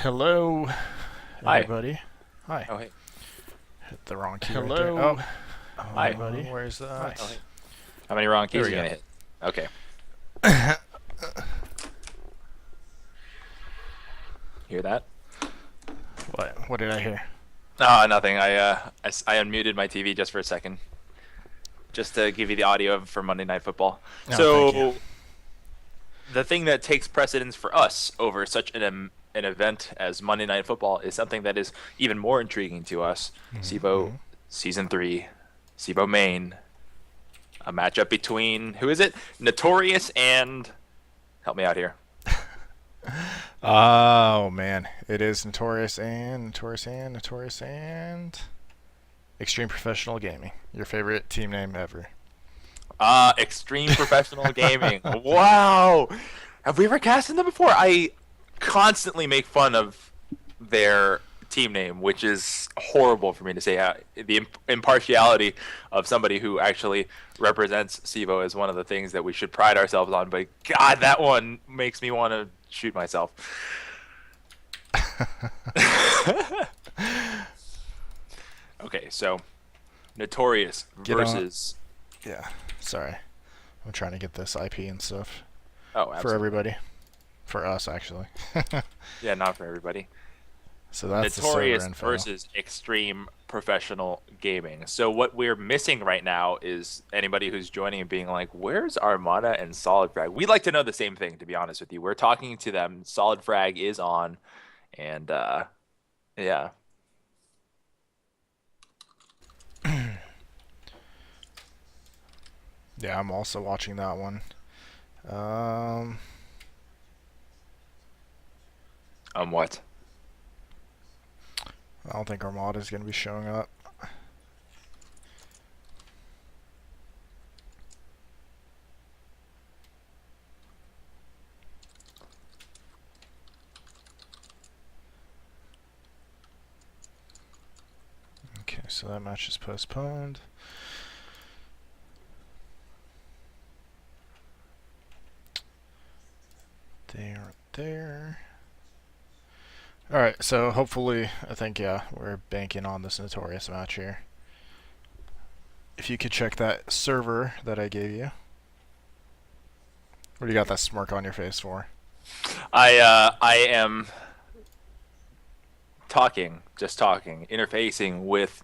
Hello, Hi. everybody. Hi. Oh, hey. Hit the wrong key right there. Hello. Hi. Where's Hi. Oh, that? hey. How many wrong There keys are we you go. gonna hit? Okay. Hear that? What did I hear? No, nothing. I unmuted my TV just for a second, just to give you the audio for Monday Night Football. Oh, thank you. So the thing that takes precedence for us over such an event as Monday Night Football is something that is even more intriguing to us. CEVO Mm-hmm. Season 3, CEVO-Main, a matchup between, who is it? Notorious and, help me out here. Oh man, it is Notorious and Extreme Professional Gaming. Your favorite team name ever. Xtreme Professional Gaming. Wow. Have we ever casted them before? I constantly make fun of their team name, which is horrible for me to say. The impartiality of somebody who actually represents CEVO is one of the things that we should pride ourselves on. But God, that one makes me want to shoot myself. Okay, so Notorious Get on. versus. Yeah. Sorry, I'm trying to get this IP and stuff Oh, for absolutely. everybody. For us, actually. Yeah, not for everybody. So that's the server Notorious info. versus Extreme Professional Gaming. So what we're missing right now is anybody who's joining and being like, "Where's Armada and Solid Frag?" We'd like to know the same thing, to be honest with you. We're talking to them. Solid Frag is on, and yeah. Yeah, I'm also watching that one. Um, What? I don't think Armada's gonna be showing up. Okay, so that match is postponed. There. Alright, so hopefully, I think, yeah, we're banking on this Notorious match here. If you could check that server that I gave you. What do you got that smirk on your face for? I am just talking, interfacing with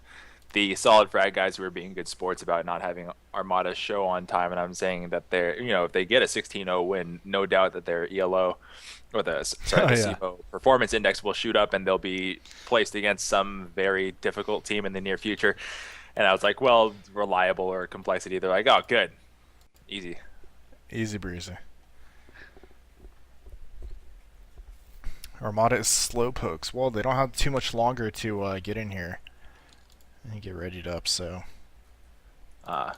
the Solid Frag guys who are being good sports about not having Armada show on time, and I'm saying that they're, if they get a 16-0 win, no doubt that their ELO or the Oh, yeah. CEVO performance index will shoot up and they'll be placed against some very difficult team in the near future. And I was like, well, reliable or complexity. They're like, oh, good, easy. Easy breezy. Armada is slow pokes. Well, they don't have too much longer to get in here and get readied up, so. Uh,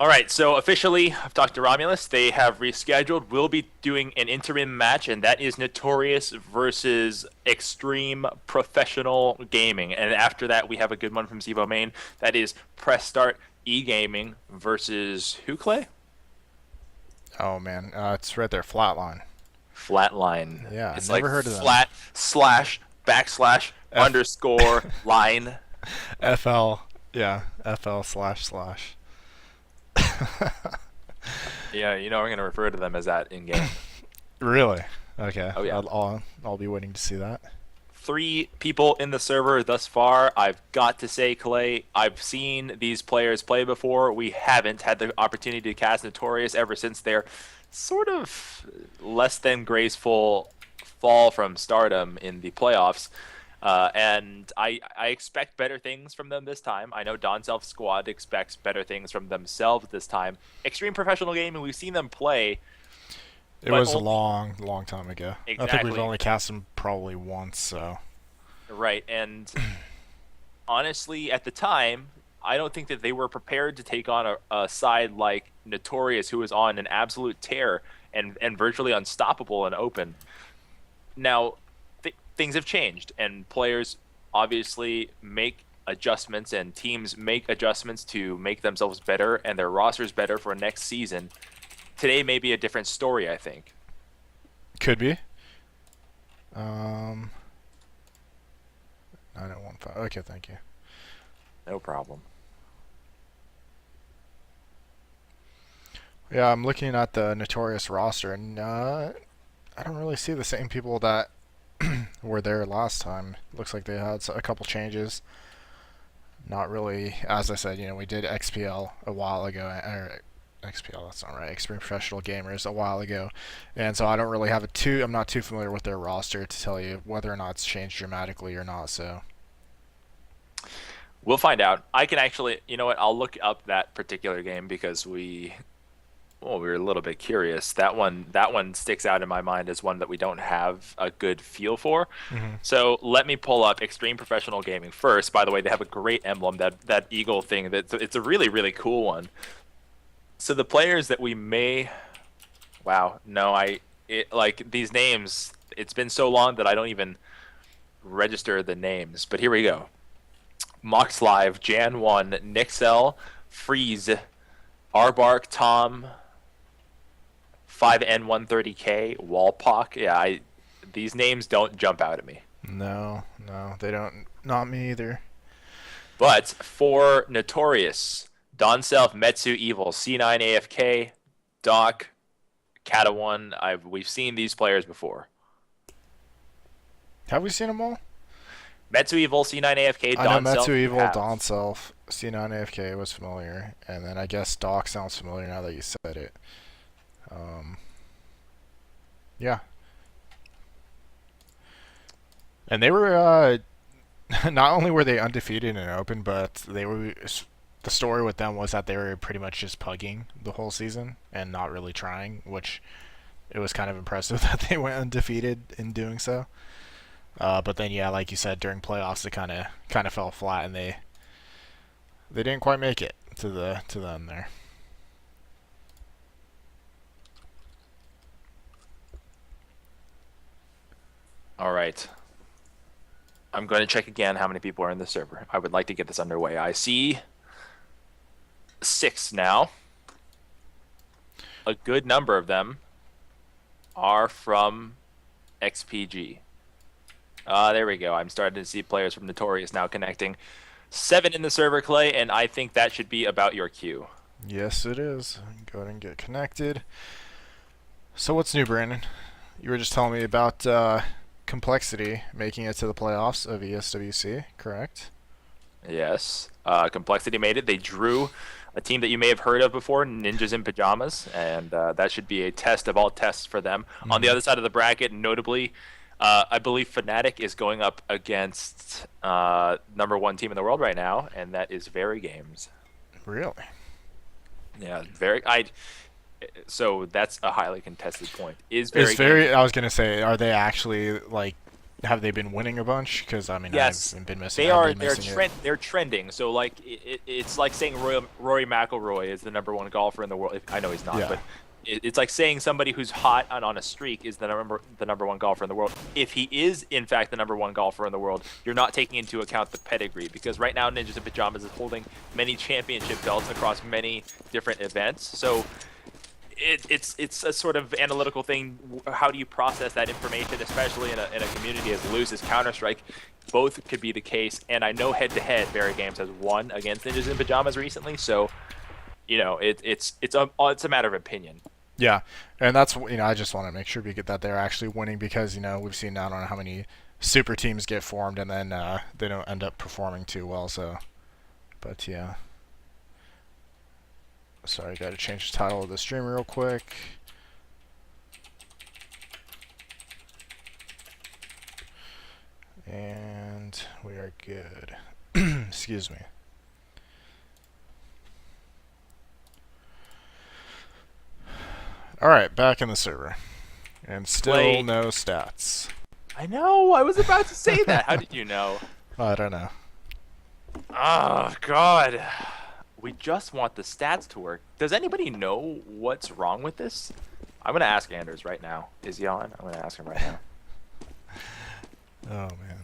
All right, so officially, I've talked to Romulus. They have rescheduled. We'll be doing an interim match, and that is Notorious versus Extreme Professional Gaming. And after that, we have a good one from CEVO-Main. That is Press Start E-Gaming versus who, Clay? Oh, man. It's right there, Flatline. Flatline. Yeah, It's like never heard of them. flat slash backslash F underscore line. FL. Yeah, FL//. Yeah, we're going to refer to them as that in-game. Really? Okay. Oh, yeah. I'll be waiting to see that. 3 people in the server thus far. I've got to say, Clay, I've seen these players play before. We haven't had the opportunity to cast Notorious ever since their sort of less than graceful fall from stardom in the playoffs. And I expect better things from them this time. I know Don Self Squad expects better things from themselves this time. Extreme Professional Gaming, we've seen them play, It but was a only long time ago. I think we've exactly only cast them probably once, so. right. And honestly, at the time, I don't think that they were prepared to take on a side like Notorious, who was on an absolute tear and virtually unstoppable and open. Now, things have changed, and players obviously make adjustments, and teams make adjustments to make themselves better and their rosters better for next season. today may be a different story, I think. Could be. 9015. Okay, thank you. No problem. Yeah, I'm looking at the Notorious roster, and I don't really see the same people that were there last time. Looks like they had a couple changes. Not really, as I said, we did XPL a while ago, or XPL, that's not right, Extreme Professional Gamers a while ago, and so I don't really have I'm not too familiar with their roster to tell you whether or not it's changed dramatically or not, so. We'll find out. I can actually, you know what? I'll look up that particular game because well, we were a little bit curious. That one sticks out in my mind as one that we don't have a good feel for. Mm-hmm. So let me pull up Extreme Professional Gaming first. By the way, they have a great emblem, that eagle thing. It's a really, really cool one. So the players that we may, wow, no, like these names. It's been so long that I don't even register the names. But here we go. Mox Live, Jan 1, Nixel, Freeze, Arbark, Tom, 5N130K, Walpock. Yeah, these names don't jump out at me. No, they don't. Not me either. But for Notorious, Don Self, Metsu Evil, C9 AFK, Doc, Kata1, we've seen these players before. Have we seen them all? Metsu Evil, C9 AFK, I know Don Self. Metsu You Evil, have. Dawn Self, C9 AFK was familiar, and then I guess Doc sounds familiar now that you said it. Yeah. And they were, not only were they undefeated in open, but the story with them was that they were pretty much just pugging the whole season and not really trying, which it was kind of impressive that they went undefeated in doing so. But then, yeah, like you said, during playoffs, it kind of fell flat, and they didn't quite make it to the end there. All right. I'm going to check again how many people are in the server. I would like to get this underway. I see 6 now. A good number of them are from XPG. There we go. I'm starting to see players from Notorious now connecting. 7 in the server, Clay, and I think that should be about your queue. Yes, it is. Go ahead and get connected. So what's new, Brandon? You were just telling me about Complexity making it to the playoffs of ESWC, correct? Yes. Complexity made it. They drew a team that you may have heard of before, Ninjas in Pajamas, and that should be a test of all tests for them. On the other side of the bracket, notably, I believe Fnatic is going up against #1 team in the world right now, and that is Very Games. Really? Yeah, so that's a highly contested point. I was gonna say, are they actually have they been winning a bunch? Because I mean, yes, I've been missing. they're trending. So like it's like saying Rory McIlroy is the #1 golfer in the world. I know he's not, Yeah. but it's like saying somebody who's hot and on a streak is the #1 golfer in the world. If he is in fact the #1 golfer in the world, you're not taking into account the pedigree, because right now Ninjas in Pajamas is holding many championship belts across many different events. So it's a sort of analytical thing. How do you process that information, especially in a community as loose as Counter-Strike? Both could be the case, and I know head-to-head, Very Games has won against Ninjas in Pajamas recently, so it's a matter of opinion. Yeah, and that's I just want to make sure we get that they're actually winning, because we've seen now, I don't know how many super teams get formed and then they don't end up performing too well. So, but yeah. Sorry, got to change the title of the stream real quick. And we are good. Excuse me. Alright, back in the server. And still no stats. I know, I was about to say that. How did you know? I don't know. Oh, God. We just want the stats to work. Does anybody know what's wrong with this? I'm going to ask Anders right now. Is he on? I'm going to ask him right now. Oh, man.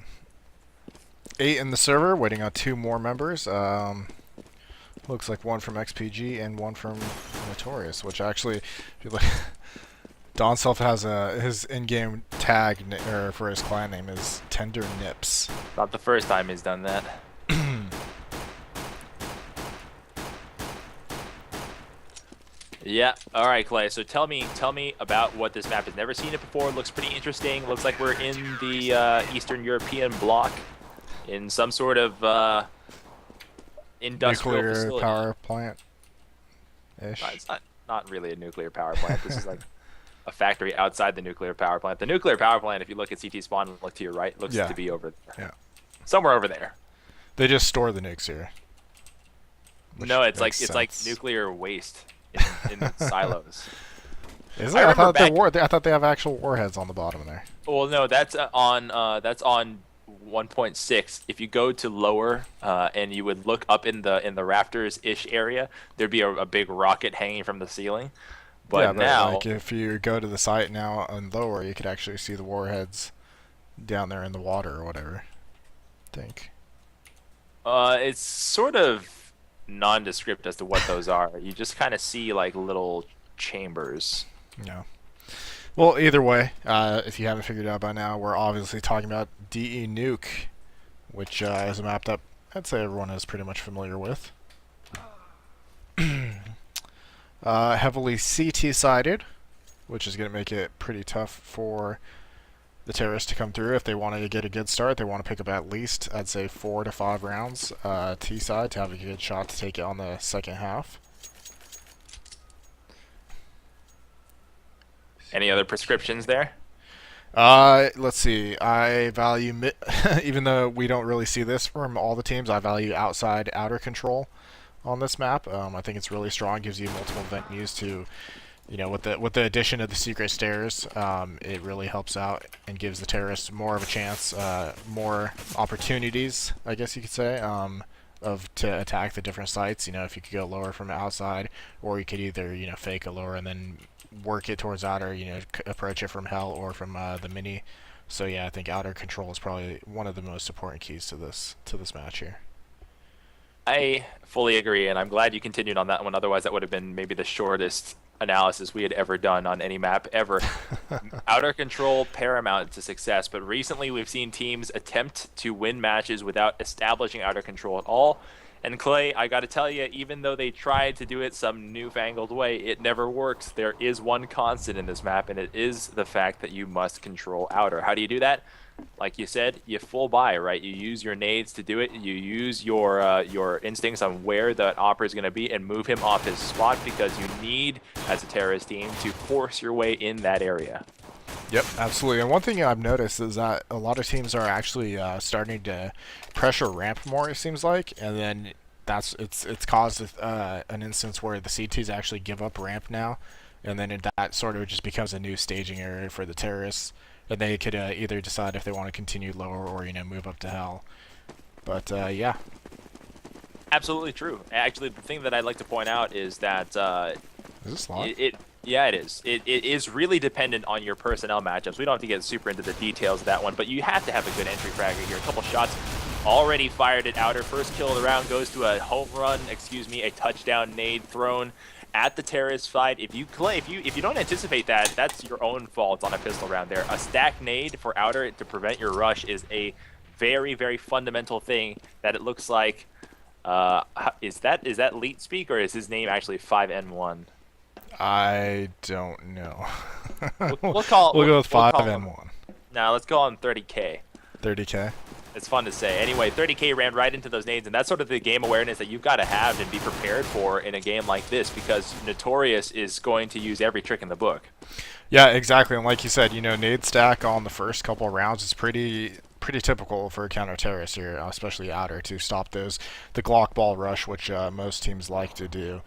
8 in the server, waiting on 2 more members. Looks like one from XPG and one from Notorious, which actually, if you look, Don Self has his in-game tag or for his clan name is Tender Nips. Not the first time he's done that. Yeah. All right, Clay. So tell me about what this map is. Never seen it before. Looks pretty interesting. Looks like we're in the Eastern European bloc, in some sort of industrial Nuclear facility. power plant ish. It's not really a nuclear power plant. This is like a factory outside the nuclear power plant. The nuclear power plant, if you look at CT spawn and look to your right, looks to be over there. Yeah. Somewhere over there. They just store the nukes here. No, it's like sense. nuclear waste in silos. Is it? I thought they have actual warheads on the bottom there. Well, no, that's on 1.6. If you go to lower and you would look up in the rafters ish area, there'd be a big rocket hanging from the ceiling. But yeah, now, like if you go to the site now and lower, you could actually see the warheads down there in the water or whatever. I think. it's sort of nondescript as to what those are. You just kind of see like little chambers. Yeah. Well, either way, if you haven't figured it out by now, we're obviously talking about DE Nuke, which is a map that I'd say everyone is pretty much familiar with. Heavily CT-sided, which is going to make it pretty tough for the terrorists to come through. If they want to get a good start, they want to pick up at least, I'd say, 4 to 5 rounds T-side to have a good shot to take it on the second half. Any other prescriptions there? Let's see. I value, even though we don't really see this from all the teams, I value outside outer control on this map. I think it's really strong. Gives you multiple venues to, with the addition of the secret stairs, it really helps out and gives the terrorists more of a chance, more opportunities, I guess you could say, to attack the different sites. If you could go lower from outside, or you could either fake a lower and then work it towards outer, approach it from hell or from the mini. So yeah, I think outer control is probably one of the most important keys to this match here. I fully agree, and I'm glad you continued on that one. Otherwise, that would have been maybe the shortest analysis we had ever done on any map ever. Outer control paramount to success, but recently we've seen teams attempt to win matches without establishing outer control at all. And Clay, I got to tell you, even though they tried to do it some newfangled way, it never works. There is one constant in this map, and it is the fact that you must control outer. How do you do that? Like you said, you full buy, right? You use your nades to do it. You use your instincts on where that opera is going to be and move him off his spot, because you need, as a terrorist team, to force your way in that area. Yep, absolutely. And one thing I've noticed is that a lot of teams are actually starting to pressure ramp more, it seems like, and then it's caused an instance where the CTs actually give up ramp now, and then that sort of just becomes a new staging area for the terrorists, and they could either decide if they want to continue lower or move up to hell. But yeah. Absolutely true. Actually, the thing that I'd like to point out is that Is this live? Yeah, it is. It is really dependent on your personnel matchups. We don't have to get super into the details of that one, but you have to have a good entry fragger here. A couple shots already fired at outer. First kill of the round goes to a home run, a touchdown nade thrown at the terrorist side. If you don't anticipate that, that's your own fault on a pistol round there. A stack nade for outer to prevent your rush is a very, very fundamental thing that it looks like. Is that Leet speak, or is his name actually 5N1? I don't know. We'll go with 5N1. Now let's call him 30K. 30K. It's fun to say. Anyway, 30K ran right into those nades, and that's sort of the game awareness that you've got to have and be prepared for in a game like this, because Notorious is going to use every trick in the book. Yeah, exactly. And like you said, nade stack on the first couple of rounds is pretty typical for a counter-terrorist here, especially outer, to stop the Glock ball rush, which most teams like to do.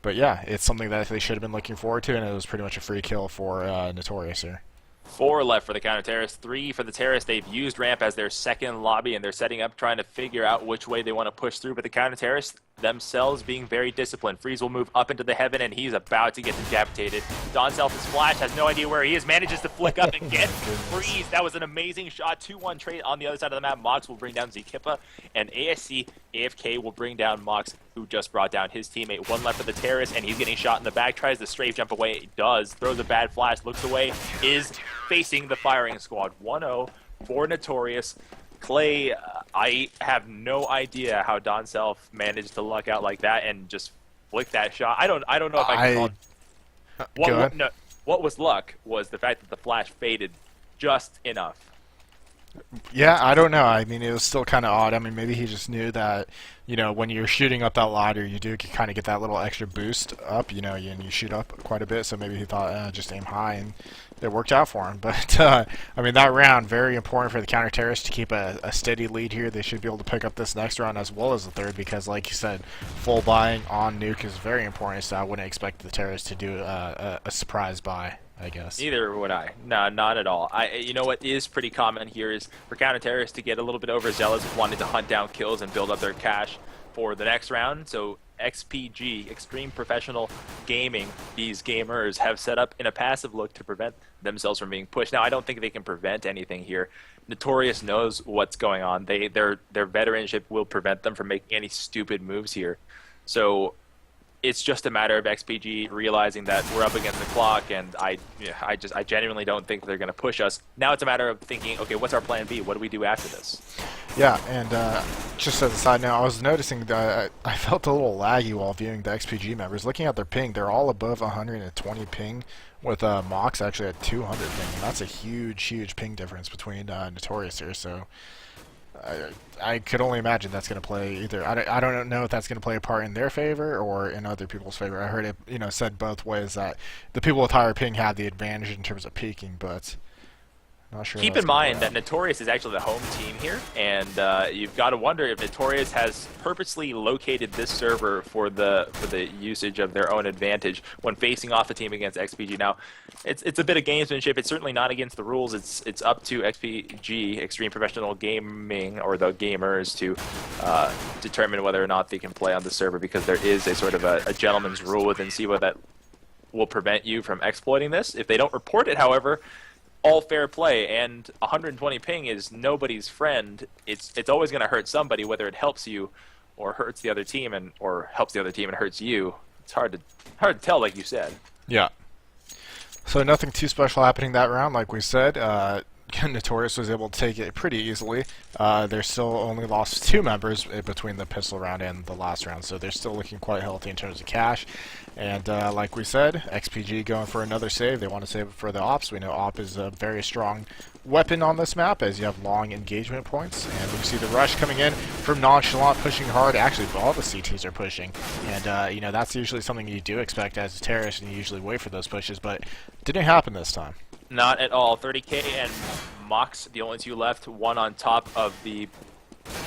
But yeah, it's something that they should have been looking forward to, and it was pretty much a free kill for Notorious here. 4 left for the counter-terrorists, 3 for the terrorists. They've used ramp as their second lobby, and they're setting up, trying to figure out which way they want to push through. But the counter-terrorists themselves being very disciplined. Freeze will move up into the heaven, and he's about to get decapitated. Don Self's flash has no idea where he is, manages to flick up and get Freeze. That was an amazing shot. 2-1 trade on the other side of the map. Mox will bring down Zkippa, and ASC AFK will bring down Mox, who just brought down his teammate. One left of the terrace, and he's getting shot in the back. Tries to strafe jump away. It does. Throws a bad flash, looks away, is facing the firing squad. 1-0 for Notorious. Clay, I have no idea how Don Self managed to luck out like that and just flick that shot. I don't know if I can call it. What was luck was the fact that the flash faded just enough. Yeah, I don't know. I mean, it was still kind of odd. I mean, maybe he just knew that, you know, when you're shooting up that ladder, you do kind of get that little extra boost up, you know, and you shoot up quite a bit. So maybe he thought, just aim high, and it worked out for him. But, I mean, that round, very important for the counter-terrorists to keep a steady lead here. They should be able to pick up this next round as well as the third because, like you said, full buying on nuke is very important. So I wouldn't expect the terrorists to do a surprise buy, I guess. Neither would I. No, not at all. You know what is pretty common here is for counter-terrorists to get a little bit overzealous with wanting to hunt down kills and build up their cash for the next round. So XPG, Extreme Professional Gaming, these gamers have set up in a passive look to prevent themselves from being pushed. Now, I don't think they can prevent anything here. Notorious knows what's going on. Their veteranship will prevent them from making any stupid moves here. So it's just a matter of XPG realizing that we're up against the clock, and I genuinely don't think they're going to push us. Now it's a matter of thinking, okay, what's our plan B? What do we do after this? Yeah, and just as a side note, I was noticing that I felt a little laggy while viewing the XPG members. Looking at their ping, they're all above 120 ping, with Mox actually at 200 ping. And that's a huge ping difference between Notorious here, so I could only imagine that's going to play either. I don't know if that's going to play a part in their favor or in other people's favor. I heard it, you know, said both ways that the people with higher ping had the advantage in terms of peaking, but not sure. Keep in mind that Notorious is actually the home team here, and you've got to wonder if Notorious has purposely located this server for the usage of their own advantage when facing off a team against XPG. Now, it's a bit of gamesmanship. It's certainly not against the rules. It's up to XPG, Extreme Professional Gaming, or the gamers to determine whether or not they can play on the server, because there is a sort of a gentleman's rule within CEVO that will prevent you from exploiting this. If they don't report it, however, all fair play, and 120 ping is nobody's friend. It's always going to hurt somebody, whether it helps you or hurts the other team, or helps the other team and hurts you. It's hard to tell, like you said. Yeah. So nothing too special happening that round, like we said. Notorious was able to take it pretty easily. They're still only lost 2 members between the pistol round and the last round, so they're still looking quite healthy in terms of cash. And like we said, XPG going for another save. They want to save it for the Ops. We know Op is a very strong weapon on this map, as you have long engagement points. And we see the rush coming in from Nonchalant, pushing hard. Actually, all the CTs are pushing. And, you know, that's usually something you do expect as a terrorist, and you usually wait for those pushes, but it didn't happen this time. Not at all. 30k and Mox, the only 2 left. One on top of the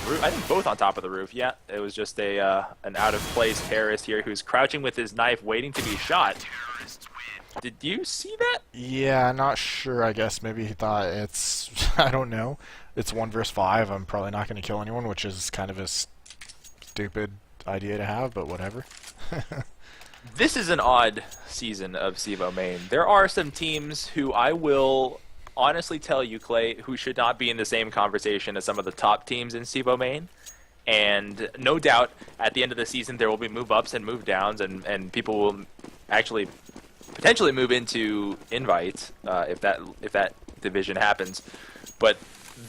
roof. I think both on top of the roof. Yeah, it was just an out-of-place terrorist here who's crouching with his knife, waiting to be shot. Did you see that? Yeah, not sure. I guess maybe he thought it's, I don't know, it's 1 versus 5. I'm probably not going to kill anyone, which is kind of a stupid idea to have, but whatever. This is an odd season of CEVO-Main. There are some teams who I will honestly tell you, Clay, who should not be in the same conversation as some of the top teams in CEVO-Main. And no doubt, at the end of the season, there will be move-ups and move-downs, and people will actually potentially move into Invite if that division happens. But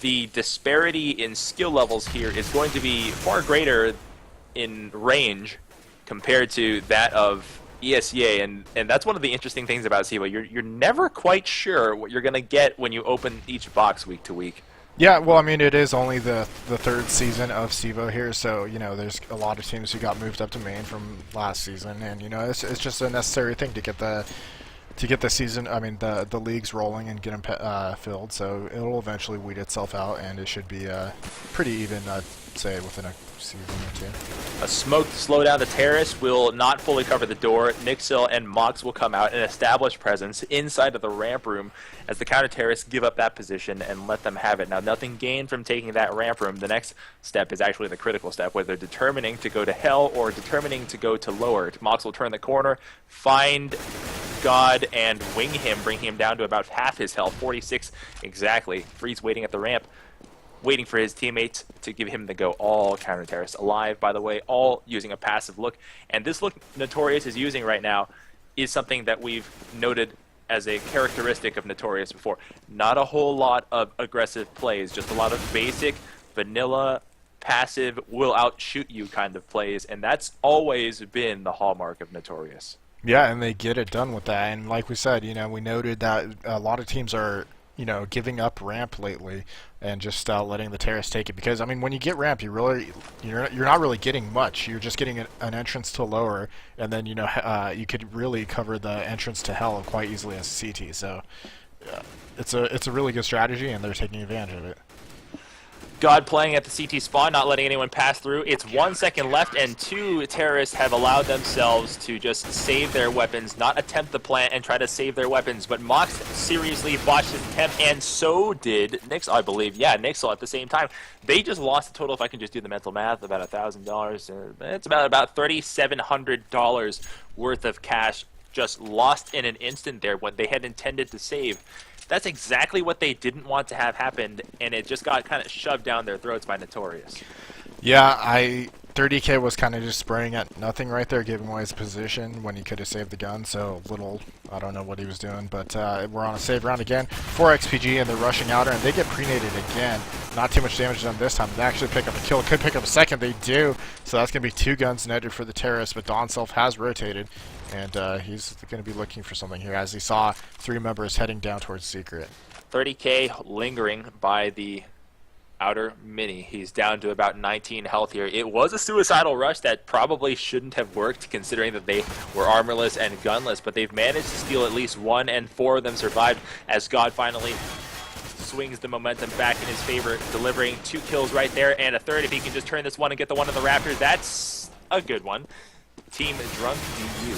the disparity in skill levels here is going to be far greater in range compared to that of ESEA, and that's one of the interesting things about CEVO. You're never quite sure what you're going to get when you open each box week to week. Yeah, well, I mean, it is only the 3rd season of CEVO here, so, you know, there's a lot of teams who got moved up to main from last season, and, you know, it's just a necessary thing to get the to get the season, I mean the leagues rolling and get them filled. So it'll eventually weed itself out, and it should be pretty even, I'd say, within a season or two. A smoke to slow down the terrace will not fully cover the door. Nixil and Mox will come out and establish presence inside of the ramp room as the counter terrorists give up that position and let them have it. Now, nothing gained from taking that ramp room. The next step is actually the critical step, whether determining to go to hell or determining to go to lower. Mox will turn the corner, find God, and wing him, bring him down to about half his health, 46 exactly. Freeze waiting at the ramp, waiting for his teammates to give him the go. All counter-terrorists alive, by the way, all using a passive look. And this look Notorious is using right now is something that we've noted as a characteristic of Notorious before. Not a whole lot of aggressive plays, just a lot of basic, vanilla, passive, will outshoot you kind of plays, and that's always been the hallmark of Notorious. Yeah, and they get it done with that. And like we said, we noted that a lot of teams are, giving up ramp lately and just letting the terrorists take it. Because I mean, when you get ramp, you're not really getting much. You're just getting an entrance to lower, and then you could really cover the entrance to hell quite easily as a CT. So it's a really good strategy, and they're taking advantage of it. God playing at the CT spawn, not letting anyone pass through. It's 1 second left, and 2 terrorists have allowed themselves to just save their weapons, not attempt the plant and try to save their weapons. But Mox seriously botched his attempt, and so did Nixil, I believe. Yeah, Nixil at the same time. They just lost a total, if I can just do the mental math, about $1,000. It's about $3,700 worth of cash just lost in an instant there when they had intended to save. That's exactly what they didn't want to have happen, and it just got kind of shoved down their throats by Notorious. Yeah, 30K was kind of just spraying at nothing right there, giving away his position when he could have saved the gun. So I don't know what he was doing, but we're on a save round again. 4 XPG, and they're rushing out, and they get pre-nated again. Not too much damage done this time. They actually pick up a kill. Could pick up a second. They do. So that's going to be 2 guns netted for the terrorists, but Don Self has rotated, and he's going to be looking for something here as he saw 3 members heading down towards Secret. 30K lingering by the outer mini. He's down to about 19 health here. It was a suicidal rush that probably shouldn't have worked considering that they were armorless and gunless, but they've managed to steal at least 1, and 4 of them survived as God finally swings the momentum back in his favor, delivering 2 kills right there and a third. If he can just turn this one and get the one on the Raptor, that's a good one. Team Drunk DU.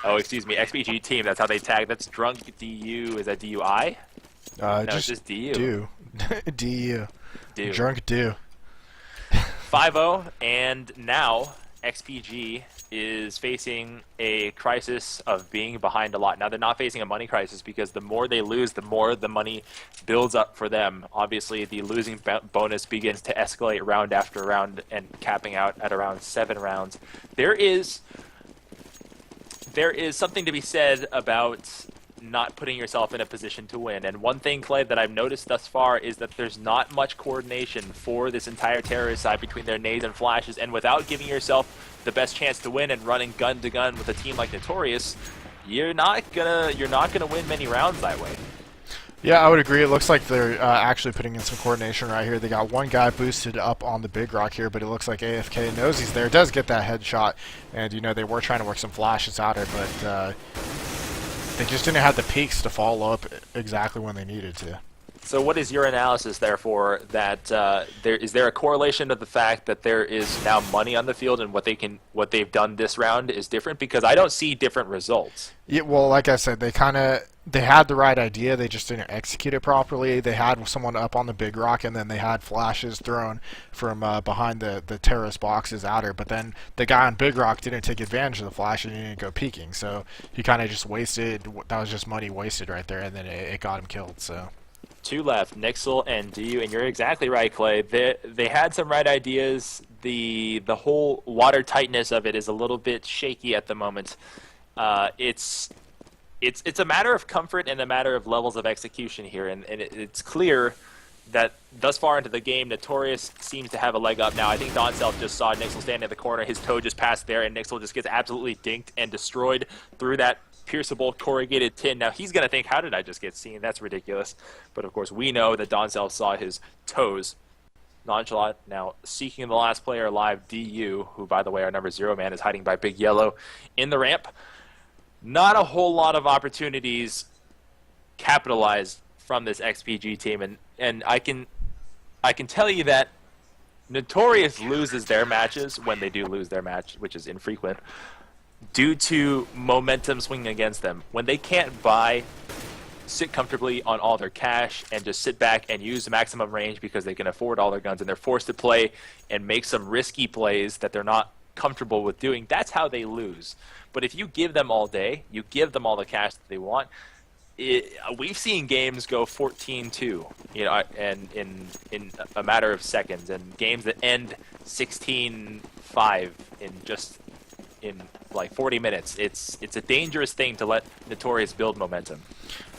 Oh, excuse me, XPG team, that's how they tag. That's Drunk DU. Is that DUI? No, it's just DU. DU. Drunk do. 5-0, and now XPG is facing a crisis of being behind a lot. Now, they're not facing a money crisis because the more they lose, the more the money builds up for them. Obviously, the losing bonus begins to escalate round after round and capping out at around 7 rounds. There is something to be said about not putting yourself in a position to win. And one thing, Clay, that I've noticed thus far is that there's not much coordination for this entire terrorist side between their nades and flashes, and without giving yourself the best chance to win and running gun to gun with a team like Notorious, you're not gonna win many rounds that way. Yeah, I would agree. It looks like they're actually putting in some coordination right here. They got 1 guy boosted up on the big rock here, but it looks like AFK knows he's there. Does get that headshot, and they were trying to work some flashes out there, but they just didn't have the peaks to follow up exactly when they needed to. So what is your analysis, therefore, that is there a correlation to the fact that there is now money on the field and what they've done this round is different? Because I don't see different results. Yeah, well, like I said, they had the right idea, they just didn't execute it properly. They had someone up on the big rock, and then they had flashes thrown from behind the terrorist boxes outer, but then the guy on big rock didn't take advantage of the flash and he didn't go peeking, so he kind of just wasted. That was just money wasted right there, and then it got him killed. So 2 left, Nixil and DU, and you're exactly right, Clay. They had some right ideas. The whole water tightness of it is a little bit shaky at the moment. It's a matter of comfort and a matter of levels of execution here, and it's clear that thus far into the game, Notorious seems to have a leg up now. I think Don Self just saw Nixil standing at the corner. His toe just passed there, and Nixil just gets absolutely dinked and destroyed through that pierceable corrugated tin. Now he's going to think, how did I just get seen? That's ridiculous. But of course, we know that Don Self saw his toes. Nonchalant now seeking the last player alive, DU, who, by the way, our number 0 man is hiding by Big Yellow in the ramp. not a whole lot of opportunities capitalized from this XPG team, and I can tell you that Notorious loses their matches when they do lose their match, which is infrequent, due to momentum swinging against them. When they can't sit comfortably on all their cash and just sit back and use the maximum range because they can afford all their guns, and they're forced to play and make some risky plays that they're not comfortable with doing, that's how they lose. But if you give them all day, you give them all the cash that they want, we've seen games go 14-2, and in a matter of seconds, and games that end 16-5 in like 40 minutes. It's a dangerous thing to let Notorious build momentum.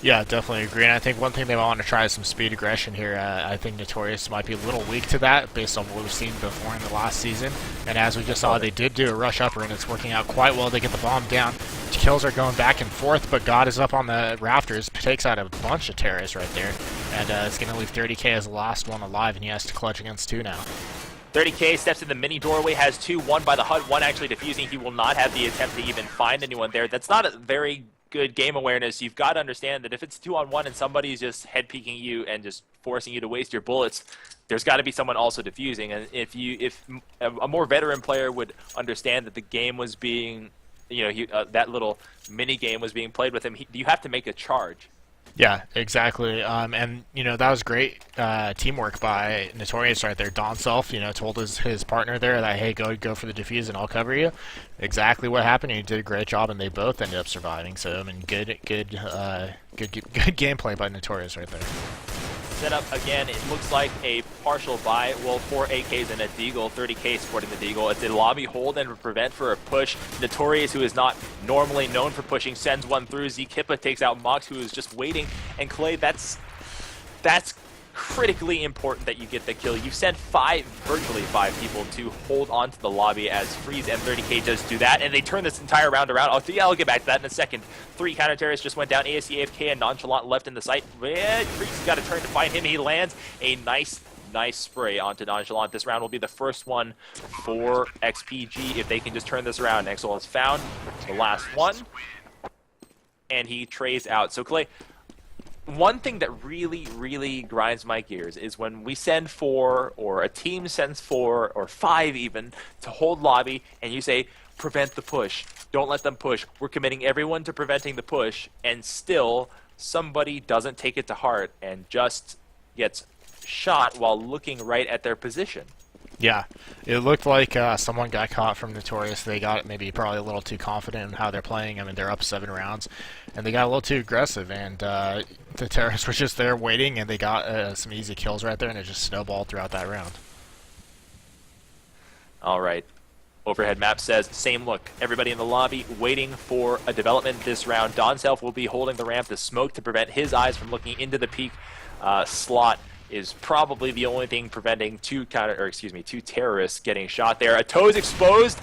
Yeah, definitely agree. And I think one thing they want to try is some speed aggression here. I think Notorious might be a little weak to that based on what we've seen before in the last season. And as we just saw, they did do a rush upper, and it's working out quite well. They get the bomb down. Kills are going back and forth, but God is up on the rafters, takes out a bunch of terrorists right there. And it's going to leave 30K as the last one alive, and he has to clutch against 2 now. 30K steps in the mini doorway, has 2, 1 by the HUD, 1 actually defusing. He will not have the attempt to even find anyone there. That's not a very good game awareness. You've got to understand that if it's 2-on-1 and somebody's just head peeking you and just forcing you to waste your bullets, there's got to be someone also defusing. And if a more veteran player would understand that the game was being, that little mini game was being played with him, you have to make a charge. Yeah, exactly. And that was great teamwork by Notorious right there. Don Self, told his partner there that, hey, go for the defuse and I'll cover you. Exactly what happened. He did a great job, and they both ended up surviving. So I mean, good gameplay by Notorious right there. Set up again, it looks like a partial buy. Well, 4 AKs and a deagle, 30K supporting the deagle. It's a lobby hold and prevent for a push. Notorious, who is not normally known for pushing, sends one through. Z-Kippa takes out Mox, who is just waiting. And Clay, that's critically important that you get the kill. You've sent virtually five people to hold on to the lobby as Freeze and 30K just do that, and they turn this entire round around. I'll get back to that in a second. 3 counter-terrorists just went down. ASC, AFK, and Nonchalant left in the site. Freeze has got to turn to find him. He lands a nice spray onto Nonchalant. This round will be the first one for XPG if they can just turn this around. Exol has found the last one, and he trays out. So Clay, one thing that really, really grinds my gears is when we send 4, or a team sends 4, or 5 even, to hold lobby, and you say, prevent the push. Don't let them push. We're committing everyone to preventing the push, and still somebody doesn't take it to heart and just gets shot while looking right at their position. Yeah, it looked like someone got caught from Notorious. They got maybe probably a little too confident in how they're playing. I mean, they're up 7 rounds, and they got a little too aggressive, and the terrorists were just there waiting, and they got some easy kills right there, and it just snowballed throughout that round. All right. Overhead map says, same look. Everybody in the lobby waiting for a development this round. Don Self will be holding the ramp, the smoke to prevent his eyes from looking into the peak slot is probably the only thing preventing 2 terrorists getting shot there. A toe's exposed.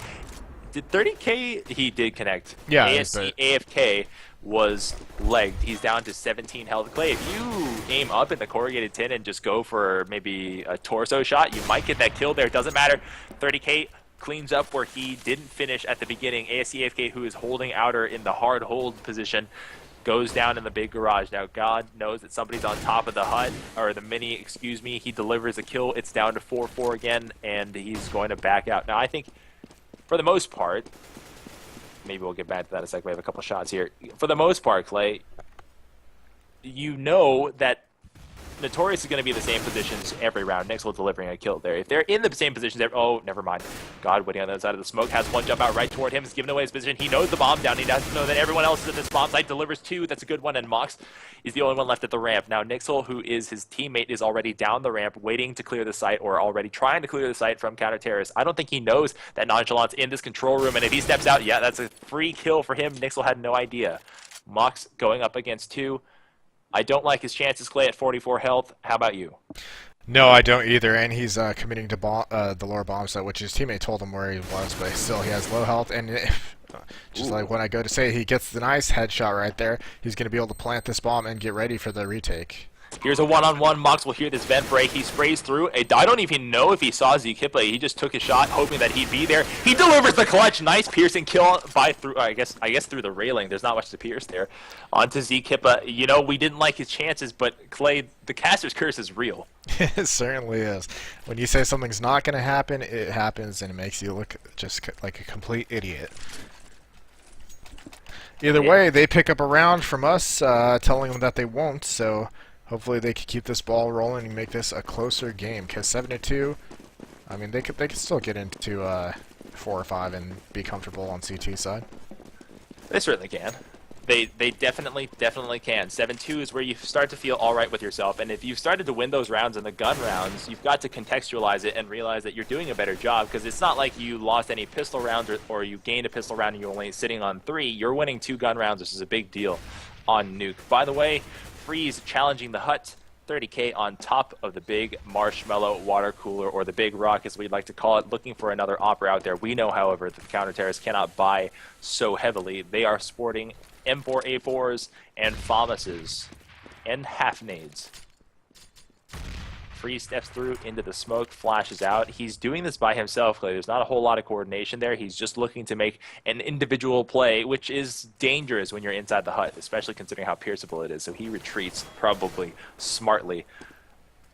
Did 30K? He did connect. Yeah. ASC AFK was legged. He's down to 17 health. Clay, if you aim up in the corrugated tin and just go for maybe a torso shot, you might get that kill there. Doesn't matter. 30K cleans up where he didn't finish at the beginning. ASC AFK, who is holding outer in the hard hold position, goes down in the big garage. Now, God knows that somebody's on top of the hut, or the mini, excuse me. He delivers a kill. It's down to 4-4 again, and he's going to back out. Now, I think, for the most part, maybe we'll get back to that in a second. We have a couple shots here. For the most part, Clay, you know that Notorious is going to be in the same positions every round. Nixel delivering a kill there. If they're in the same positions, oh, never mind. God waiting on the other side of the smoke, has one jump out right toward him. He's giving away his position. He knows the bomb down. He doesn't know that everyone else is at this bomb site. Delivers 2. That's a good one. And Mox is the only one left at the ramp. Now, Nixel, who is his teammate, is already down the ramp waiting to clear the site, or already trying to clear the site from counter-terrorists. I don't think he knows that Nonchalant's in this control room. And if he steps out, yeah, that's a free kill for him. Nixel had no idea. Mox going up against 2. I don't like his chances, Clay, at 44 health. How about you? No, I don't either, and he's committing to the lower bomb site, which his teammate told him where he was, but still he has low health, and like when I go to say he gets the nice headshot right there, he's going to be able to plant this bomb and get ready for the retake. Here's a one-on-one. Mox will hear this vent break. He sprays through. I don't even know if he saw Z-Kippa. He just took his shot, hoping that he'd be there. He delivers the clutch. Nice piercing kill by through. I guess through the railing. There's not much to pierce there. Onto Z-Kippa. You know, we didn't like his chances, but Clay, the caster's curse is real. It certainly is. When you say something's not going to happen, it happens, and it makes you look just like a complete idiot. Either way, they pick up a round from us, telling them that they won't, so hopefully they can keep this ball rolling and make this a closer game, because 7-2, I mean, they could still get into 4 or 5 and be comfortable on CT side. They certainly can. They definitely can. 7-2 is where you start to feel all right with yourself, and if you've started to win those rounds in the gun rounds, you've got to contextualize it and realize that you're doing a better job, because it's not like you lost any pistol rounds or you gained a pistol round and you're only sitting on 3. You're winning 2 gun rounds, which is a big deal on Nuke. By the way, Freeze challenging the hut. 30k on top of the big marshmallow water cooler, or the big rock as we'd like to call it, looking for another opera out there. We know, however, that the counter-terrorists cannot buy so heavily. They are sporting M4A4s and FAMASs and half nades. Freeze steps through into the smoke, flashes out. He's doing this by himself, Clay. There's not a whole lot of coordination there. He's just looking to make an individual play, which is dangerous when you're inside the hut, especially considering how pierceable it is. So he retreats, probably smartly.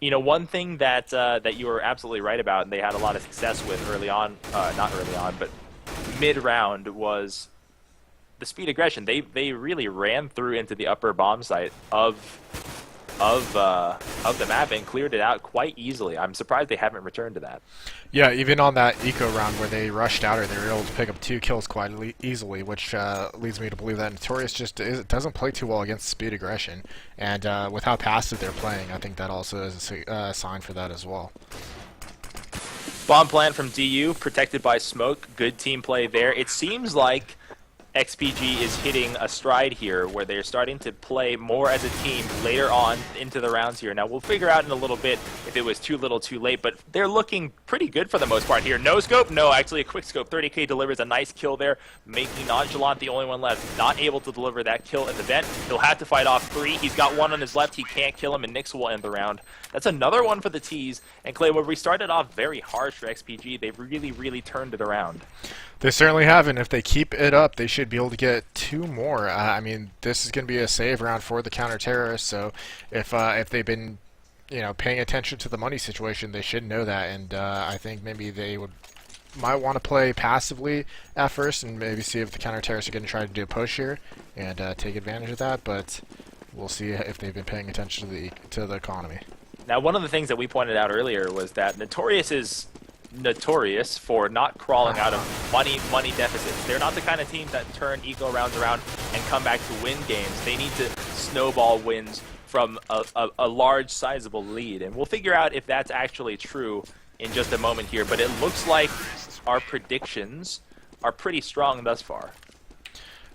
You know, one thing that that you were absolutely right about, and they had a lot of success with early on, not early on, but mid-round, was the speed aggression. They really ran through into the upper bomb site of the map and cleared it out quite easily. I'm surprised they haven't returned to that. Yeah, even on that eco round where they rushed out, or they were able to pick up 2 kills quite easily, which leads me to believe that Notorious just doesn't play too well against speed aggression, and with how passive they're playing, I think that also is a sign for that as well. Bomb plant from DU, protected by smoke. Good team play there. It seems like XPG is hitting a stride here where they're starting to play more as a team later on into the rounds here. Now, we'll figure out in a little bit if it was too little too late, but they're looking pretty good for the most part here. No scope? No, actually a quick scope. 30k delivers a nice kill there, making Nonchalant the only one left. Not able to deliver that kill at the vent. He'll have to fight off 3. He's got 1 on his left. He can't kill him, and Nix will end the round. That's another one for the T's. And Clay, where we started off very harsh for XPG, they've really turned it around. They certainly have, and if they keep it up, they should be able to get 2 more. I mean, this is going to be a save round for the counter-terrorists, so if they've been, paying attention to the money situation, they should know that, and I think maybe they might want to play passively at first and maybe see if the counter-terrorists are going to try to do a push here and take advantage of that, but we'll see if they've been paying attention to the economy. Now, one of the things that we pointed out earlier was that Notorious is notorious for not crawling out of money deficits. They're not the kind of team that turn eco rounds around and come back to win games. They need to snowball wins from a large, sizable lead. And we'll figure out if that's actually true in just a moment here. But it looks like our predictions are pretty strong thus far.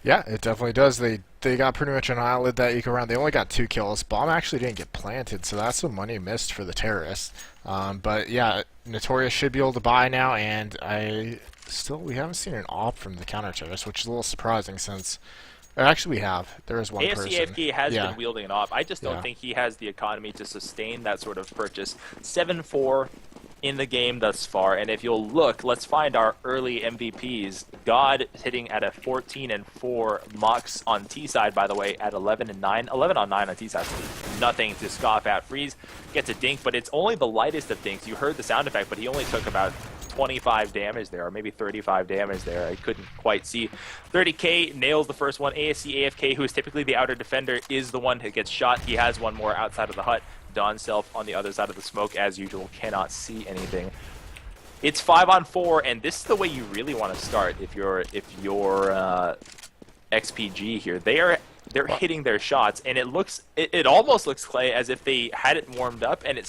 Yeah, it definitely does. They got pretty much annihilated that eco round. They only got 2 kills. Bomb actually didn't get planted, so that's some money missed for the terrorists. But yeah, Notorious should be able to buy now, and we haven't seen an op from the counter terrorists, which is a little surprising since actually we have. There is one person. AFC has been wielding an op. I just don't think he has the economy to sustain that sort of purchase. 7-4 in the game thus far, and if you'll look, let's find our early MVPs. God hitting at a 14-4, Mox on T side, by the way, at 11-9, 11 on 9 on T side. Nothing to scoff at. Freeze gets a dink, but it's only the lightest of dinks. You heard the sound effect, but he only took about 25 damage there, or maybe 35 damage there. I couldn't quite see. 30k nails the first one. ASC AFK, who is typically the outer defender, is the one who gets shot. He has one more outside of the hut. Don Self on the other side of the smoke, as usual, cannot see anything. It's 5-on-4, and this is the way you really want to start if you're XPG here. They're hitting their shots, and it almost looks, Clay, as if they had it warmed up, and it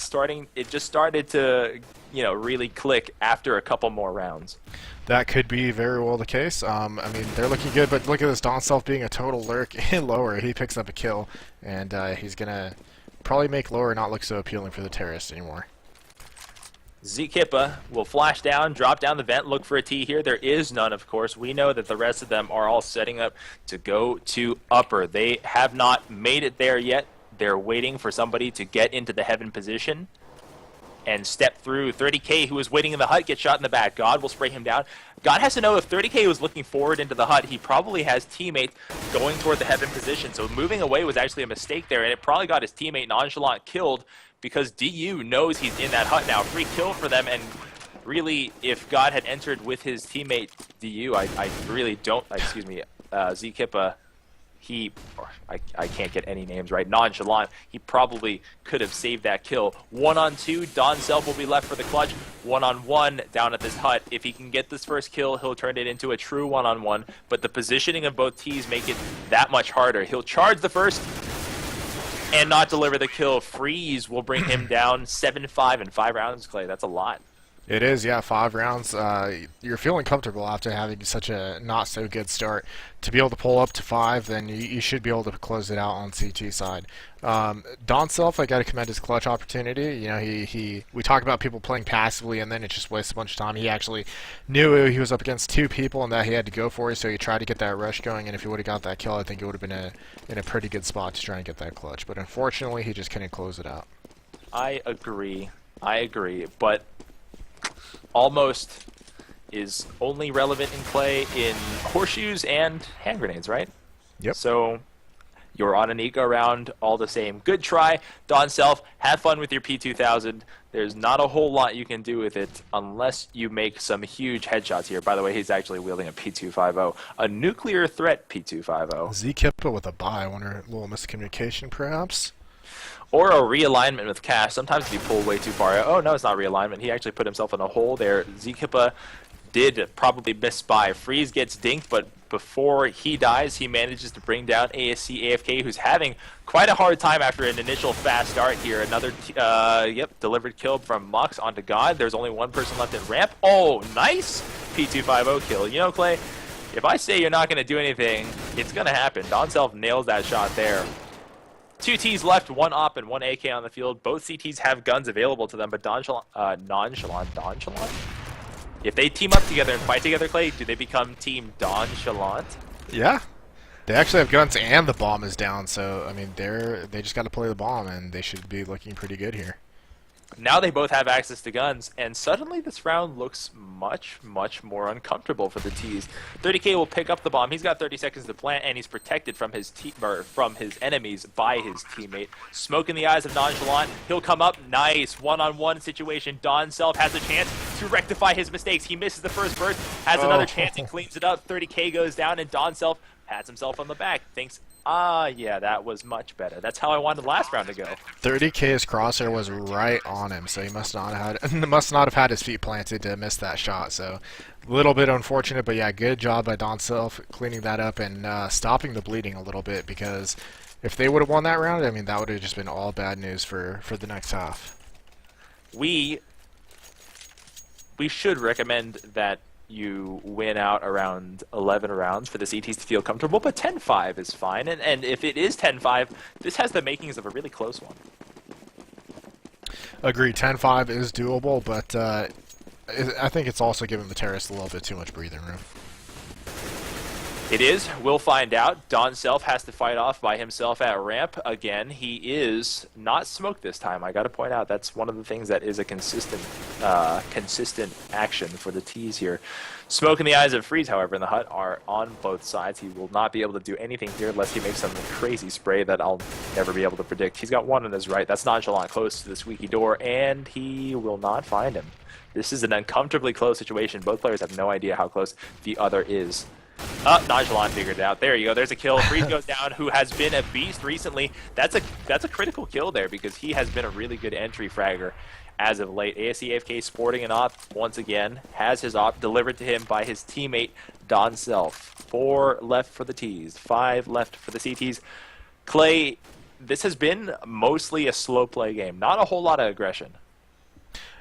just started to really click after a couple more rounds. That could be very well the case. I mean, they're looking good, but look at this Don Self being a total lurk in lower. He picks up a kill, and he's gonna probably make lower not look so appealing for the terrorists anymore. Z-Kippa will flash down, drop down the vent, look for a T here. There is none, of course. We know that the rest of them are all setting up to go to upper. They have not made it there yet. They're waiting for somebody to get into the heaven position and step through. 30K, who is waiting in the hut, gets shot in the back. God will spray him down. God has to know if 30K was looking forward into the hut, he probably has teammates going toward the heaven position. So moving away was actually a mistake there, and it probably got his teammate Nonchalant killed because DU knows he's in that hut now. Free kill for them, and really, if God had entered with his teammate DU, I really don't, excuse me, Z-Kippa, I can't get any names right, Nonchalant, he probably could have saved that kill. 1-on-2, Don Self will be left for the clutch. 1-on-1 down at this hut. If he can get this first kill, he'll turn it into a true 1-on-1, but the positioning of both teams make it that much harder. He'll charge the first and not deliver the kill. Freeze will bring him down 7-5 in 5 rounds, Clay. That's a lot. It is, yeah, 5 rounds. You're feeling comfortable after having such a not so good start. To be able to pull up to 5, then you should be able to close it out on CT side. Don Self, I got to commend his clutch opportunity. You know, we talk about people playing passively and then it just wastes a bunch of time. He actually knew he was up against 2 people and that he had to go for it, so he tried to get that rush going. And if he would have got that kill, I think it would have been in a pretty good spot to try and get that clutch. But unfortunately, he just couldn't close it out. I agree, but almost is only relevant in play in horseshoes and hand grenades, right? Yep. So you're on an eco round all the same. Good try, Don Self. Have fun with your P2000. There's not a whole lot you can do with it unless you make some huge headshots here. By the way, he's actually wielding a P250, a nuclear threat P250. Z-Kippa with a buy. I wonder, a little miscommunication perhaps? Or a realignment with Cash. Sometimes if you pull way too far, oh no, it's not realignment. He actually put himself in a hole there. Z-Kippa did probably miss by. Freeze gets dinked, but before he dies, he manages to bring down ASC AFK, who's having quite a hard time after an initial fast start here. Another, delivered kill from Mux onto God. There's only one person left at ramp. Oh, nice P250 kill. You know, Clay, if I say you're not going to do anything, it's going to happen. Don Self nails that shot there. 2 Ts left, 1 op and 1 AK on the field. Both CTs have guns available to them, but nonchalant. If they team up together and fight together, Clay, do they become Team Nonchalant? Yeah. They actually have guns and the bomb is down, so I mean they just got to play the bomb and they should be looking pretty good here. Now they both have access to guns, and suddenly this round looks much, much more uncomfortable for the Ts. 30K will pick up the bomb. He's got 30 seconds to plant, and he's protected from his from his enemies by his teammate. Smoke in the eyes of Nonchalant. He'll come up. Nice one-on-one situation. Don Self has a chance to rectify his mistakes. He misses the first burst, has another chance, and cleans it up. 30K goes down, and Don Self pats himself on the back. Thinks, yeah, that was much better. That's how I wanted the last round to go. 30K's crosshair was right on him, so he must not have had his feet planted to miss that shot. So a little bit unfortunate, but yeah, good job by Don Self cleaning that up and stopping the bleeding a little bit, because if they would have won that round, I mean, that would have just been all bad news for the next half. We should recommend that you win out around 11 rounds for the CTs to feel comfortable, but 10-5 is fine. And if it is 10-5, this has the makings of a really close one. Agreed, 10-5 is doable, but I think it's also giving the terrorists a little bit too much breathing room. It is. We'll find out. Don Self has to fight off by himself at ramp again. He is not smoked this time. I got to point out that's one of the things that is a consistent action for the Ts here. Smoke in the eyes of Freeze, however, in the hut are on both sides. He will not be able to do anything here unless he makes some crazy spray that I'll never be able to predict. He's got one on his right. That's Nonchalant close to the squeaky door, and he will not find him. This is an uncomfortably close situation. Both players have no idea how close the other is. Nonchalant figured it out. There you go. There's a kill. Freeze goes down, who has been a beast recently. That's a critical kill there because he has been a really good entry fragger as of late. ASC AFK sporting an op once again. Has his op delivered to him by his teammate, Don Self. 4 left for the Ts. 5 left for the CTs. Clay, this has been mostly a slow play game. Not a whole lot of aggression.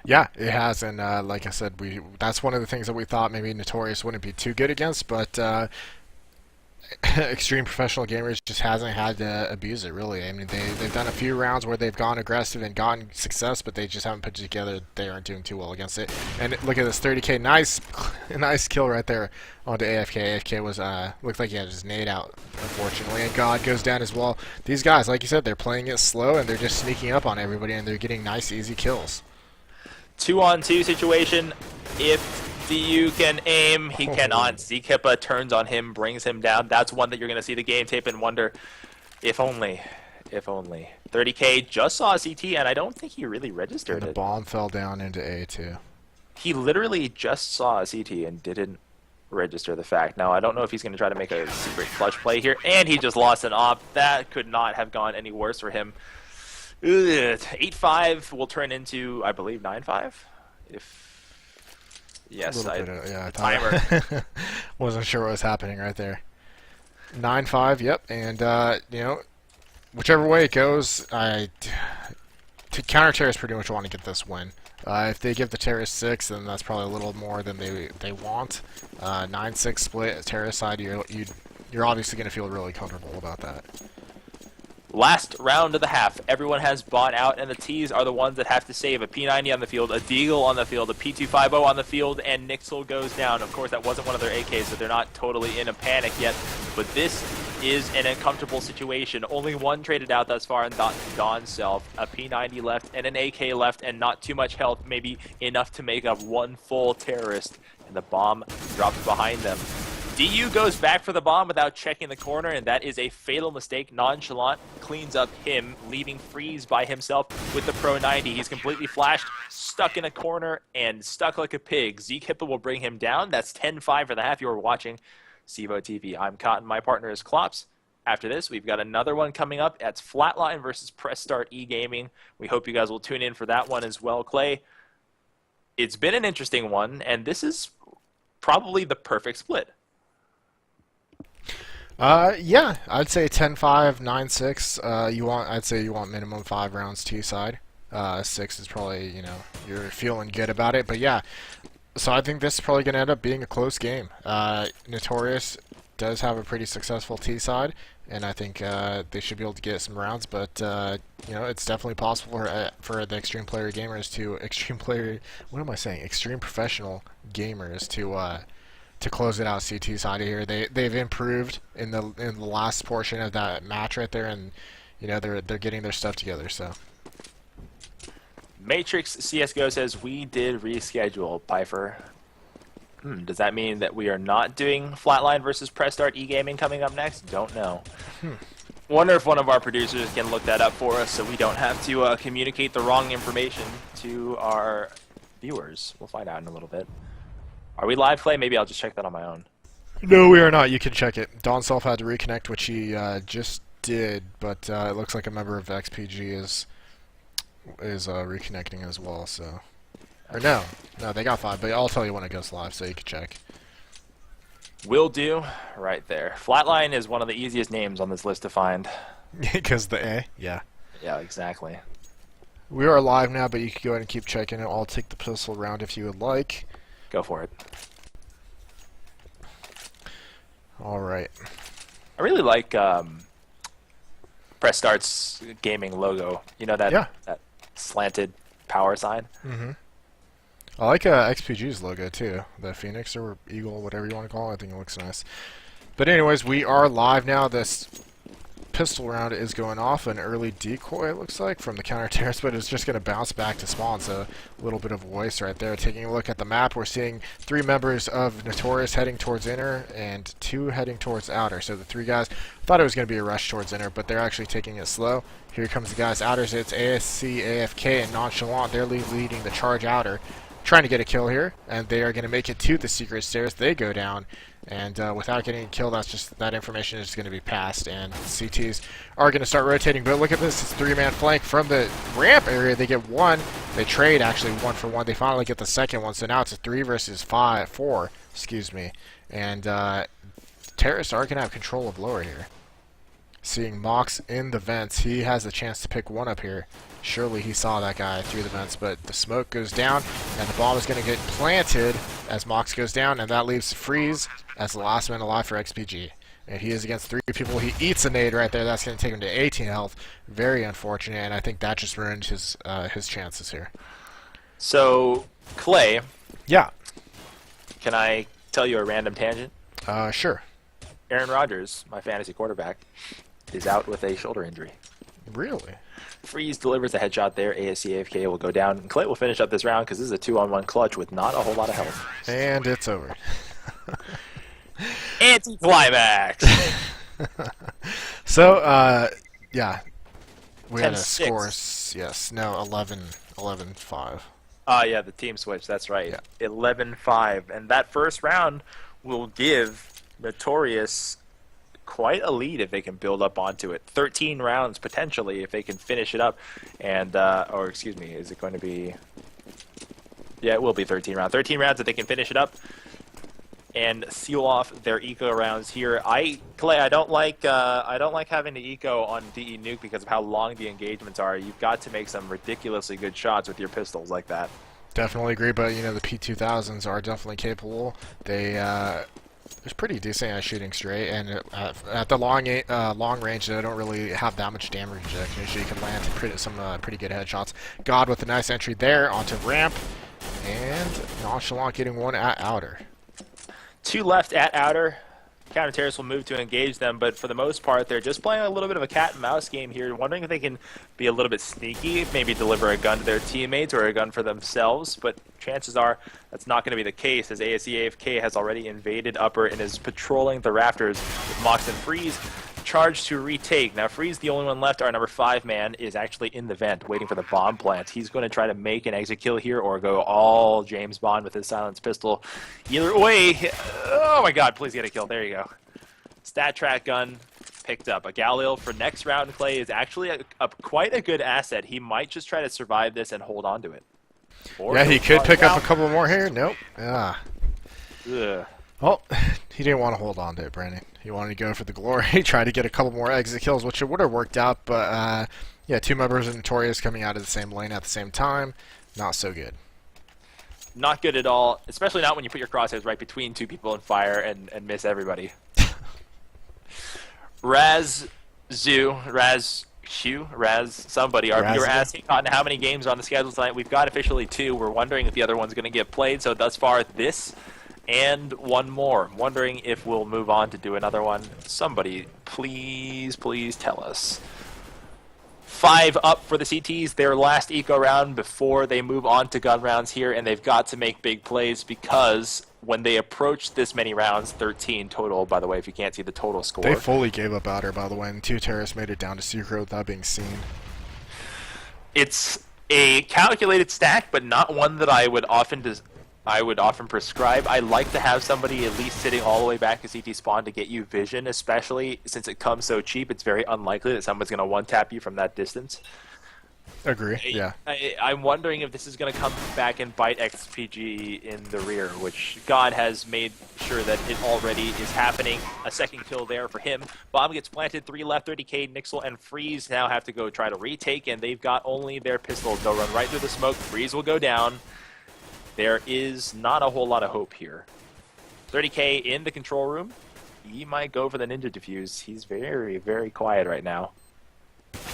Yeah, it has, and like I said, that's one of the things that we thought maybe Notorious wouldn't be too good against, but Extreme Professional Gamers just hasn't had to abuse it, really. I mean, they've done a few rounds where they've gone aggressive and gotten success, but they just haven't put it together. They aren't doing too well against it. And look at this 30k, nice kill right there onto AFK. AFK was looked like he had his nade out, unfortunately, and God goes down as well. These guys, like you said, they're playing it slow and they're just sneaking up on everybody, and they're getting nice, easy kills. 2-on-2 situation. If DU can aim, he cannot. Zkippa turns on him, brings him down. That's one that you're going to see the game tape and wonder, if only. If only. 30k just saw a CT, and I don't think he really registered And the it. bomb fell down into A too. He literally just saw a CT and didn't register the fact. Now, I don't know if he's going to try to make a secret clutch play here, and he just lost an op. That could not have gone any worse for him. 8-5 will turn into, I believe, 9-5? If... Yes, Yeah, I timer. wasn't sure what was happening right there. 9-5, yep, and you know, whichever way it goes, to counter terrorists pretty much want to get this win. If they give the terrorists 6, then that's probably a little more than they want. 9-6 split terrorist side, you're obviously going to feel really comfortable about that. Last round of the half. Everyone has bought out, and the T's are the ones that have to save. A P90 on the field, a Deagle on the field, a P250 on the field, and Nixel goes down. Of course, that wasn't one of their AKs, so they're not totally in a panic yet. But this is an uncomfortable situation. Only one traded out thus far, and Don's self. A P90 left, and an AK left, and not too much health, maybe enough to make up one full terrorist. And the bomb drops behind them. DU goes back for the bomb without checking the corner, and that is a fatal mistake. Nonchalant cleans up him, leaving Freeze by himself with the Pro 90. He's completely flashed, stuck in a corner, and stuck like a pig. Zkippa will bring him down. That's 10-5 for the half. You're watching CEVO TV. I'm Cotton. My partner is Klops. After this, we've got another one coming up. That's Flatline versus Press Start E-Gaming. We hope you guys will tune in for that one as well. Clay, it's been an interesting one, and this is probably the perfect split. Yeah, I'd say 10-5, 9-6. I'd say you want minimum 5 rounds T side. 6 is probably, you know, you're feeling good about it. But yeah, so I think this is probably going to end up being a close game. Notorious does have a pretty successful T side, and I think they should be able to get some rounds. But you know, it's definitely possible for the extreme professional gamers to close it out. CT side of here, they've improved in the last portion of that match right there, and you know they're getting their stuff together. So Matrix CS:GO says we did reschedule. Piper, does that mean that we are not doing Flatline versus Press Start E-Gaming coming up next? Don't know. Wonder if one of our producers can look that up for us so we don't have to communicate the wrong information to our viewers. We'll find out in a little bit. Are we live, Clay? Maybe I'll just check that on my own. no, we are not. You can check it. Don Self had to reconnect, which he just did, but it looks like a member of XPG is reconnecting as well. So, or no, they got 5, but I'll tell you when it goes live, so you can check. Will do. Right there. Flatline is one of the easiest names on this list to find. Because the A, yeah. Yeah, exactly. We are live now, but you can go ahead and keep checking it. I'll take the pistol round if you would like. Go for it. All right. I really like Press Start's gaming logo. You know that that slanted power sign? Mm-hmm. I like XPG's logo too. The Phoenix or Eagle, whatever you want to call it. I think it looks nice. But anyways, we are live now. This pistol round is going off. An early decoy, it looks like, from the counter terrace, but it's just going to bounce back to spawn. So a little bit of voice right there. Taking a look at the map, we're seeing 3 members of Notorious heading towards inner and 2 heading towards outer. So the 3 guys thought it was going to be a rush towards inner, but they're actually taking it slow. Here comes the guys outers. It's ASC, AFK, and Nonchalant. They're leading the charge outer, trying to get a kill here, and they are going to make it to the secret stairs. They go down, and without getting a kill, that information is going to be passed, and CTs are going to start rotating. But look at this, it's 3-man flank from the ramp area. They get 1. They trade actually 1 for 1. They finally get the second one, so now it's a 3 versus 4. Excuse me. And terrorists are going to have control of lower here. Seeing Mox in the vents, he has a chance to pick 1 up here. Surely he saw that guy through the vents, but the smoke goes down, and the bomb is going to get planted as Mox goes down, and that leaves Freeze as the last man alive for XPG. And he is against 3 people. He eats a nade right there. That's going to take him to 18 health. Very unfortunate, and I think that just ruined his chances here. So, Clay, Yeah. can I tell you a random tangent? Sure. Aaron Rodgers, my fantasy quarterback, is out with a shoulder injury. Really? Freeze delivers a headshot there. AFK will go down. And Clay will finish up this round because this is a 2-on-1 clutch with not a whole lot of health. And it's over. Anti-climax! So, yeah. We had a 10-6. score, yes, no, 11-5. Yeah, the team switch, that's right. Yeah. 11-5. And that first round will give Notorious quite a lead if they can build up onto it. 13 rounds, potentially, if they can finish it up. And, or excuse me, is it going to be... Yeah, it will be 13 rounds. 13 rounds if they can finish it up and seal off their eco rounds here. Clay, I don't like having the eco on DE Nuke because of how long the engagements are. You've got to make some ridiculously good shots with your pistols like that. Definitely agree, but the P2000s are definitely capable. They're pretty decent at shooting straight, and at the long range, they don't really have that much damage rejection. You can land some pretty good headshots. God with a nice entry there onto ramp, and Nonchalant getting one at outer. 2 left at outer. Counter-Terrorists will move to engage them, but for the most part, they're just playing a little bit of a cat-and-mouse game here, wondering if they can be a little bit sneaky, maybe deliver a gun to their teammates or a gun for themselves, but chances are that's not going to be the case, as AFK has already invaded upper and is patrolling the rafters with Mox and Freeze charged to retake. Now, Freeze, the only one left, our number 5 man, is actually in the vent waiting for the bomb plant. He's going to try to make an exit kill here or go all James Bond with his silenced pistol. Either way, oh my god, please get a kill. There you go. Stat track gun picked up. A Galil for next round, Clay, is actually quite a good asset. He might just try to survive this and hold on to it. Or yeah, he could pick up a couple more here. Nope. Yeah. Ugh. Well, he didn't want to hold on to it, Brandon. He wanted to go for the glory, try to get a couple more exit kills, which it would have worked out, but yeah, 2 members of Notorious coming out of the same lane at the same time, not so good. Not good at all, especially not when you put your crosshairs right between 2 people and fire and miss everybody. Raz somebody. We were asking on how many games are on the schedule tonight. We've got officially 2. We're wondering if the other one's going to get played, so thus far this and one more. I'm wondering if we'll move on to do another one. Somebody, please tell us. 5 up for the CTs, their last eco round before they move on to gun rounds here, and they've got to make big plays because when they approach this many rounds, 13 total, by the way, if you can't see the total score. They fully gave up outer, by the way, and 2 terrorists made it down to secret without being seen. It's a calculated stack, but not one that I would often prescribe. I like to have somebody at least sitting all the way back to CT spawn to get you vision, especially since it comes so cheap. It's very unlikely that someone's going to one-tap you from that distance. Agree, yeah. I'm wondering if this is going to come back and bite XPG in the rear, which God has made sure that it already is happening. A second kill there for him. Bomb gets planted, 3 left, 30k. Nixel and Freeze now have to go try to retake, and they've got only their pistols. They'll run right through the smoke. Freeze will go down. There is not a whole lot of hope here. 30k in the control room. He might go for the ninja defuse. He's very, very quiet right now.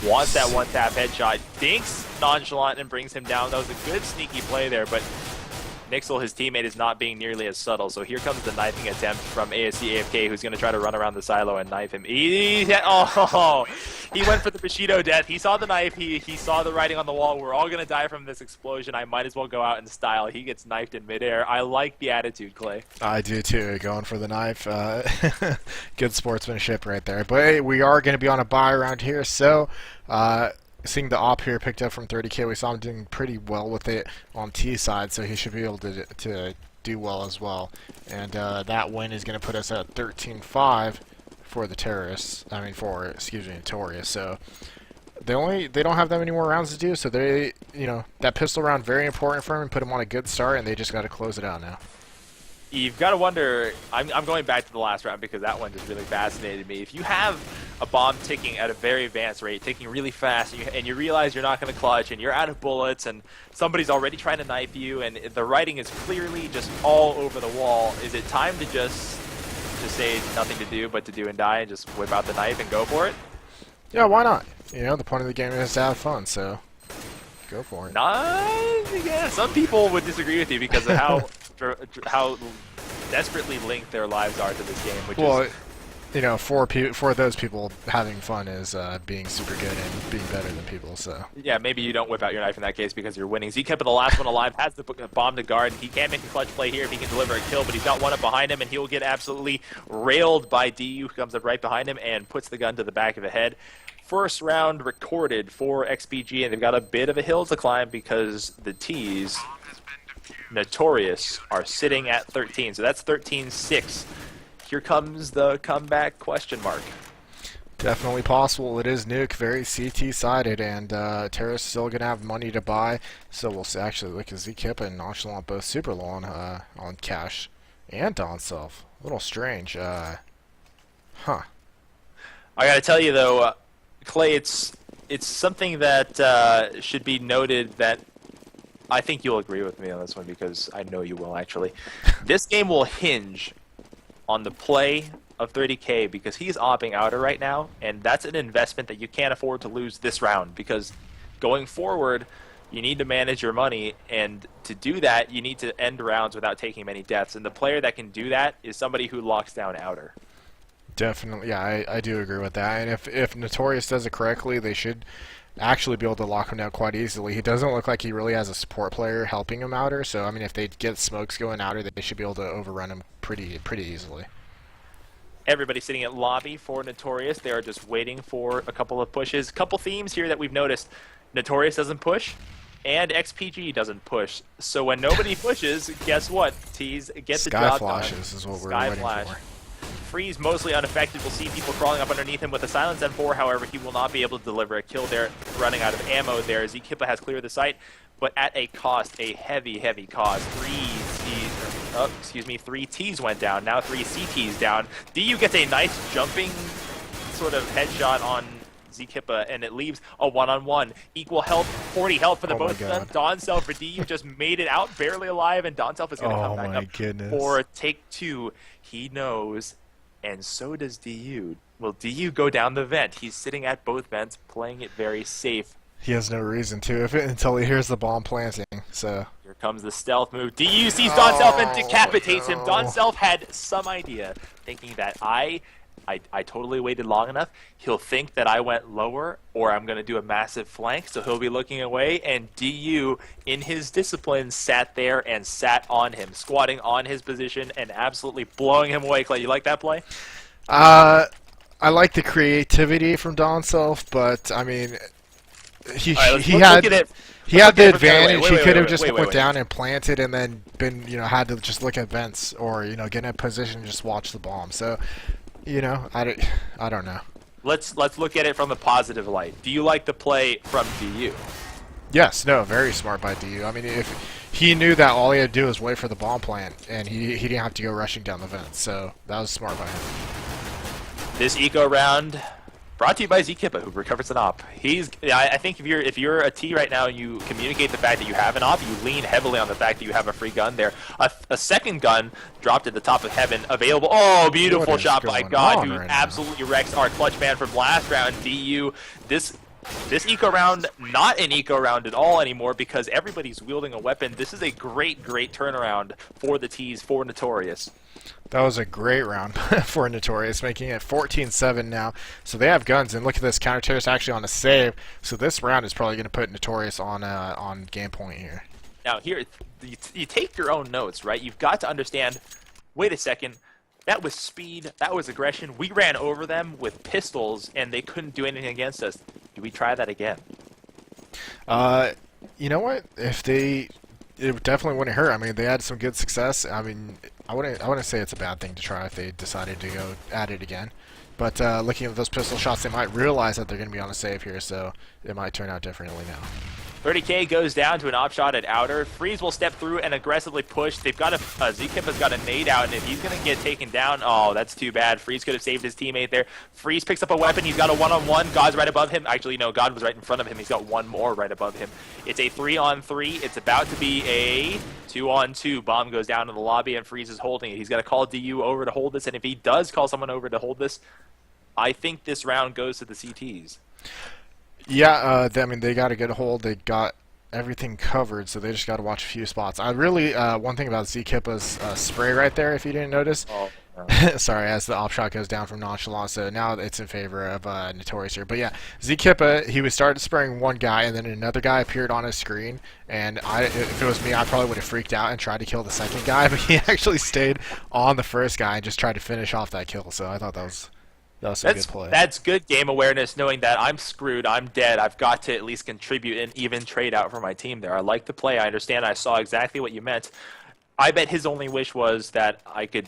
Wants that one-tap headshot. Dinks Nonchalant and brings him down. That was a good sneaky play there, but Nixel, his teammate, is not being nearly as subtle. So here comes the knifing attempt from AFK, who's going to try to run around the silo and knife him. He went for the Bushido death. He saw the knife. He saw the writing on the wall. We're all going to die from this explosion. I might as well go out in style. He gets knifed in midair. I like the attitude, Clay. I do too, going for the knife. Good sportsmanship right there. But hey, we are going to be on a buy around here, so seeing the op here picked up from 30k, we saw him doing pretty well with it on T side, so he should be able to do well as well. And that win is going to put us at 13-5 for the terrorists. I mean, Notorious. So they don't have that many more rounds to do. So they, that pistol round very important for him and put him on a good start, and they just got to close it out now. You've got to wonder, I'm going back to the last round because that one just really fascinated me. If you have a bomb ticking at a very advanced rate, ticking really fast, and you realize you're not going to clutch, and you're out of bullets, and somebody's already trying to knife you, and the writing is clearly just all over the wall, is it time to just just say nothing to do but to do and die and just whip out the knife and go for it? Yeah, why not? You know, the point of the game is to have fun, so go for it. Yeah, some people would disagree with you because of how desperately linked their lives are to this game, which is... You know, for those people, having fun is being super good and being better than people. So yeah, maybe you don't whip out your knife in that case because you're winning. ZKepa, the last one alive, has the bomb to guard. He can make a clutch play here if he can deliver a kill, but he's got one up behind him, and he will get absolutely railed by DU, who comes up right behind him and puts the gun to the back of the head. First round recorded for XPG, and they've got a bit of a hill to climb because the T's, Notorious, are sitting at 13. So that's 13-6. Here comes the comeback question mark. Definitely possible. It is Nuke, very CT-sided, and Terra's still going to have money to buy. So we'll see. Actually, look at ZKepa and Nonchalant both super low on cash. And Donself. A little strange. Huh. I got to tell you, though, Clay, it's something that should be noted that I think you'll agree with me on this one because I know you will, actually. This game will hinge on the play of 30K because he's opting outer right now, and that's an investment that you can't afford to lose this round because going forward, you need to manage your money, and to do that, you need to end rounds without taking many deaths, and the player that can do that is somebody who locks down outer. Definitely, yeah, I do agree with that, and if Notorious does it correctly, they should actually be able to lock him down quite easily. He doesn't look like he really has a support player helping him outer, so I mean if they get smokes going outer, they should be able to overrun him pretty easily. Everybody sitting at lobby for Notorious. They are just waiting for a couple of pushes. Couple themes here that we've noticed. Notorious doesn't push, and XPG doesn't push. So when nobody pushes, guess what? T's get the job done. Sky flashes is what we're waiting for. Freeze mostly unaffected. We'll see people crawling up underneath him with a silence M4. However, he will not be able to deliver a kill there. Running out of ammo there. ZKepa has cleared the site, but at a cost, a heavy cost. Three T's went down. Now 3 CTs down. DU gets a nice jumping sort of headshot on ZKepa, and it leaves a one-on-one. Equal health, 40 health for the both of them. Donself for DU just made it out, barely alive, and Donself is going to come back up for take 2. He knows, and so does DU. Will DU go down the vent? He's sitting at both vents, playing it very safe. He has no reason to until he hears the bomb planting, so... Here comes the stealth move. DU sees Donself and decapitates him. Donself had some idea, thinking that I totally waited long enough. He'll think that I went lower, or I'm going to do a massive flank, so he'll be looking away, and DU, in his discipline, sat there and sat on him, squatting on his position and absolutely blowing him away. Clay, you like that play? I like the creativity from Donself, but, I mean... He had the advantage. He could have just went down and planted, and then had to just look at vents or get in a position and just watch the bomb. So, I don't know. Let's look at it from a positive light. Do you like the play from DU? Yes, no, very smart by DU. I mean, if he knew that all he had to do was wait for the bomb plant, and he didn't have to go rushing down the vents, so that was smart by him. This eco round. Brought to you by ZKepa, who recovers an op. I think if you're a T right now, you communicate the fact that you have an op. You lean heavily on the fact that you have a free gun there. A second gun dropped at the top of heaven, available. Oh, beautiful shot by God, who absolutely wrecks our clutch man from last round. DU, this eco round, not an eco round at all anymore because everybody's wielding a weapon. This is a great turnaround for the T's, for Notorious. That was a great round for Notorious, making it 14-7 now. So they have guns, and look at this, counter terrorist actually on a save. So this round is probably going to put Notorious on game point here. Now here, you take your own notes, right? You've got to understand. Wait a second, that was speed, that was aggression. We ran over them with pistols, and they couldn't do anything against us. Do we try that again? You know what? It definitely wouldn't hurt. I mean, they had some good success. I mean, I wouldn't say it's a bad thing to try if they decided to go at it again. But looking at those pistol shots, they might realize that they're going to be on a save here, so it might turn out differently now. 30K goes down to an op shot at outer. Freeze will step through and aggressively push. They've got Zkip has got a nade out, and if he's going to get taken down, oh, that's too bad. Freeze could have saved his teammate there. Freeze picks up a weapon. He's got a one-on-one. God's right above him. Actually, no, God was right in front of him. He's got one more right above him. It's a 3-on-3. It's about to be a 2-on-2. Bomb goes down in the lobby, and Freeze is holding it. He's got to call DU over to hold this, and if he does call someone over to hold this, I think this round goes to the CTs. Yeah, I mean, they got a good hold. They got everything covered, so they just got to watch a few spots. I really, one thing about Zkippa's spray right there, if you didn't notice. Oh, Sorry, as the op shot goes down from Nonchalant, so now it's in favor of Notorious here. But yeah, Zkippa, he was started spraying one guy, and then another guy appeared on his screen, and if it was me, I probably would have freaked out and tried to kill the second guy, but he actually stayed on the first guy and just tried to finish off that kill, so I thought that was a good play. That's good game awareness, knowing that I'm screwed, I'm dead, I've got to at least contribute and even trade out for my team there. I like the play, I understand, I saw exactly what you meant. I bet his only wish was that I could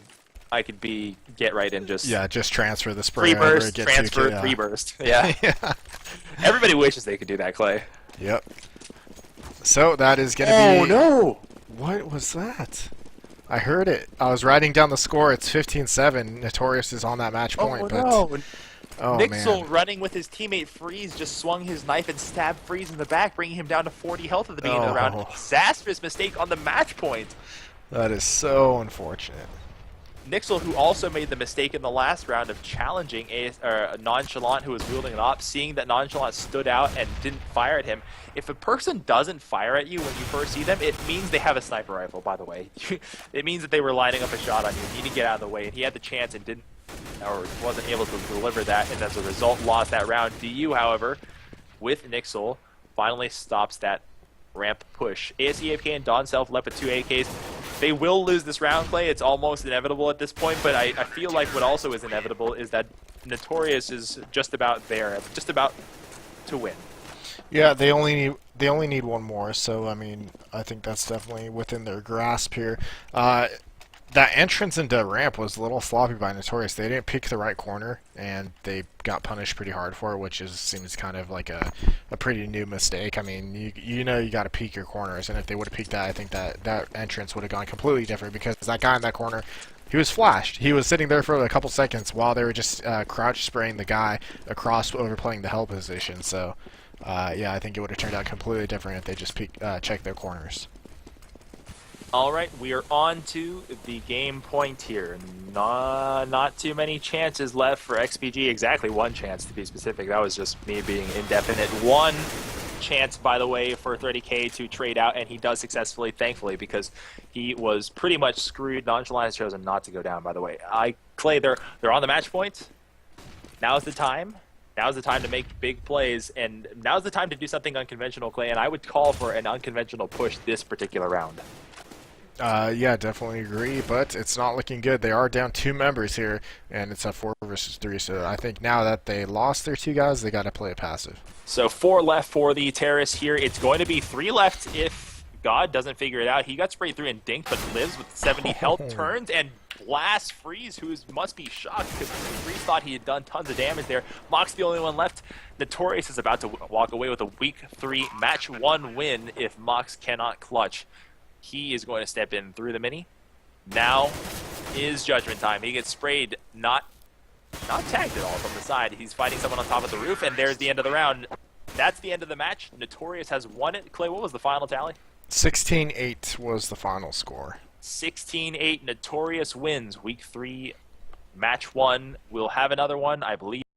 get right and just transfer the spray free burst, over, get transfer, 2K, free burst. Yeah. yeah. Everybody wishes they could do that, Clay. Yep. So that is going to be... Oh, no! What was that? I heard it. I was writing down the score. It's 15-7. Notorious is on that match point. Oh, Oh, Nixel man. running with his teammate Freeze just swung his knife and stabbed Freeze in the back, bringing him down to 40 health at the beginning of the round. Disastrous mistake on the match point. That is so unfortunate. Nixel, who also made the mistake in the last round of challenging Nonchalant, who was wielding an op, seeing that Nonchalant stood out and didn't fire at him. If a person doesn't fire at you when you first see them, it means they have a sniper rifle, by the way. It means that they were lining up a shot on you. You need to get out of the way, and he had the chance and didn't, or wasn't able to deliver that, and as a result lost that round. DU, however, with Nixel, finally stops that ramp push. ASEAFK and Don Self left with 2 AKs. They will lose this round, Clay. It's almost inevitable at this point, but I feel like what also is inevitable is that Notorious is just about there, just about to win. Yeah, they only need one more, so I mean, I think that's definitely within their grasp here. That entrance into ramp was a little sloppy by Notorious. They didn't pick the right corner, and they got punished pretty hard for it, which seems kind of like a pretty new mistake. I mean, you know you got to peek your corners, and if they would have peeked that, I think that entrance would have gone completely different, because that guy in that corner, he was flashed. He was sitting there for a couple seconds while they were just crouch spraying the guy across overplaying the hell position. So, yeah, I think it would have turned out completely different if they just checked their corners. All right, we are on to the game point here. Not too many chances left for XPG. Exactly one chance, to be specific. That was just me being indefinite. One chance, by the way, for 30K to trade out, and he does successfully, thankfully, because he was pretty much screwed. Nonchalant has chosen not to go down, by the way. Clay, they're on the match point. Now's the time. Now's the time to make big plays, and now's the time to do something unconventional, Clay, and I would call for an unconventional push this particular round. Yeah, definitely agree, but it's not looking good. They are down 2 members here, and it's a 4 versus 3, so I think now that they lost their 2 guys, they got to play it passive. So 4 left for the Terrace here. It's going to be 3 left if God doesn't figure it out. He got sprayed through and dinked, but lives with 70 health, turns and blasts Freeze, who must be shocked because Freeze thought he had done tons of damage there. Mock's the only one left. Notorious is about to walk away with a week 3 match 1 win if Mox cannot clutch. He is going to step in through the mini. Now is judgment time. He gets sprayed, not tagged at all from the side. He's fighting someone on top of the roof, and there's the end of the round. That's the end of the match. Notorious has won it. Clay, what was the final tally? 16-8 was the final score. 16-8. Notorious wins week 3, match 1. We'll have another one, I believe.